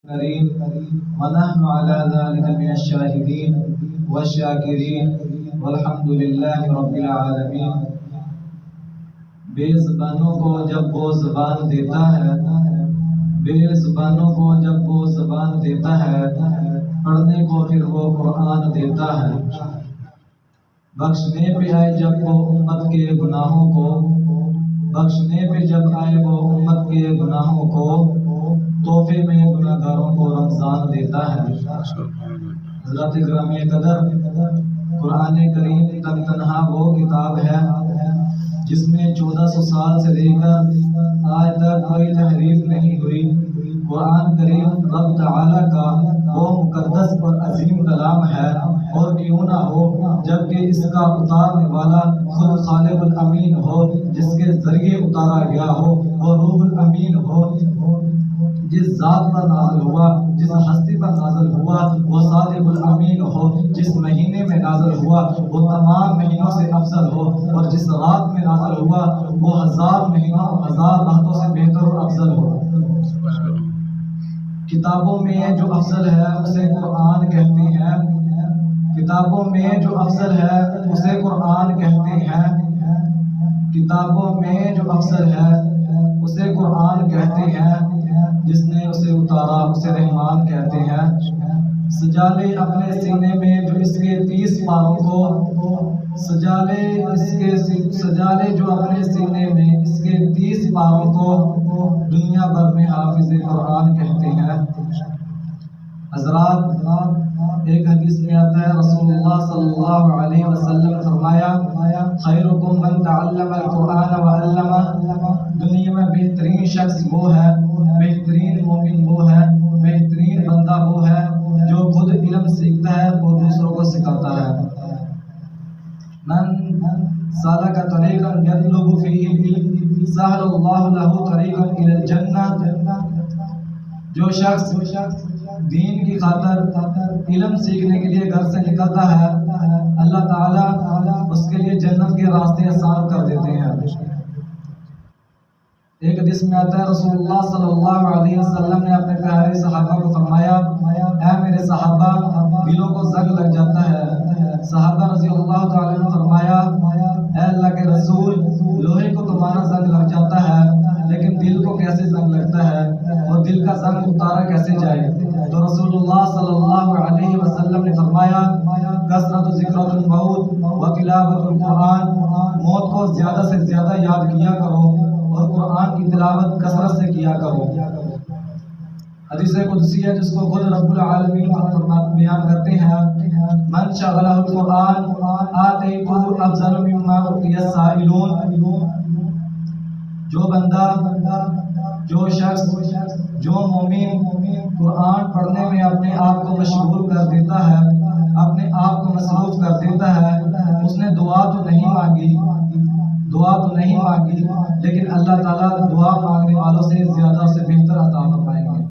كريم ونحن على ذلك من الشاهدين والشاكرين والحمد لله رب العالمين۔ بے زبانوں کو جب وہ زبان دیتا ہے، بے زبانوں کو جب وہ زبان دیتا ہے، پڑھنے کو پھر وہ قرآن دیتا ہے۔ بخشنے پہ آئے جب وہ امت کے گناہوں کو، بخشنے پہ جب آئے وہ امت کے گناہوں کو، تحفے میں گناہ گاروں کو رمضان دیتا ہے۔ حضرات گرامی قدر، قرآن کریم تن تنہا وہ کتاب ہے جس میں 1400 سال سے لے کر آج تک کوئی تحریف نہیں ہوئی۔ قرآن کریم رب تعالیٰ کا وہ مقدس اور عظیم کلام ہے، اور کیوں نہ ہو جبکہ اس کا اتارنے والا خود خالق الامین ہو، جس کے ذریعے اتارا گیا ہو وہ روح الامین ہو، جس ذات پر نازل ہوا، جس ہستی پر نازل ہوا وہ صادق الامین ہو، جس مہینے میں نازل ہوا وہ تمام مہینوں سے افضل ہو، اور جس رات میں نازل ہوا وہ 1000 مہینوں 1000 راتوں سے بہتر اور افضل ہو۔ کتابوں میں جو افضل ہے اسے قرآن کہتے ہیں، کتابوں میں جو افضل ہے اسے قرآن کہتے ہیں، کتابوں میں جو افضل ہے اسے قرآن کہتے ہیں، جس نے اسے اتارا اسے رحمان کہتے ہیں۔ سجا لے اپنے سینے میں جو اس کے 30 پاروں کو، سجا لے جو اپنے سینے میں اس کے 30 پاروں کو، دنیا بھر میں حافظ قرآن کہتے ہیں۔ حضرات، ایک حدیث میں آتا ہے رسول اللہ صلی اللہ علیہ وسلم نے فرمایا، خیرکم من تعلم القرآن وعلمہ، دنیا میں بہترین شخص وہ ہے، بہترین مومن وہ ہے، بہترین بندہ وہ ہے جو خود علم سیکھتا ہے اور دوسروں کو سکھاتا ہے۔ من سلک طریقا یطلب فیہ العلم سہل اللہ لہ طریقا الی الجنہ، جو شخص دین کی خاطر علم سیکھنے کے لیے گھر سے نکلتا ہے، اللہ تعالیٰ اس کے لیے جنت کے راستے آسان کر دیتے ہیں۔ ایک حدیث میں آتا ہے رسول اللہ صلی اللہ علیہ وسلم نے اپنے پیارے صحابہ کو فرمایا، اے میرے صحابہ، دلوں کو زنگ لگ جاتا ہے۔ صحابہ رضی اللہ تعالیٰ نے فرمایا، اے اللہ کے رسول، لوہے کو تو مانا زنگ لگ جاتا ہے، لیکن دل کو کیسے زنگ لگتا ہے اور دل کا زنگ اتارا کیسے جائے؟ تو رسول اللہ صلی اللہ علیہ وسلم نے فرمایا، کثرت ذکر الموت و تلاوت القرآن، موت کو زیادہ سے زیادہ یاد کیا کرو اور قرآن کی تلاوت کثرت سے کیا کرو۔ حدیث قدسی ہے جس کو خود رب العالمین بیان کرتے ہیں، من شغلہ القرآن آتیتہ افضل مما اعطی السائلون، جو بندہ، جو شخص، جو مومن قرآن پڑھنے میں اپنے آپ کو مشغول کر دیتا ہے، اپنے آپ کو مصروف کر دیتا ہے، اس نے دعا تو نہیں مانگی، لیکن اللہ تعالیٰ دعا مانگنے والوں سے زیادہ سے بہتر عطا فرمائے گا۔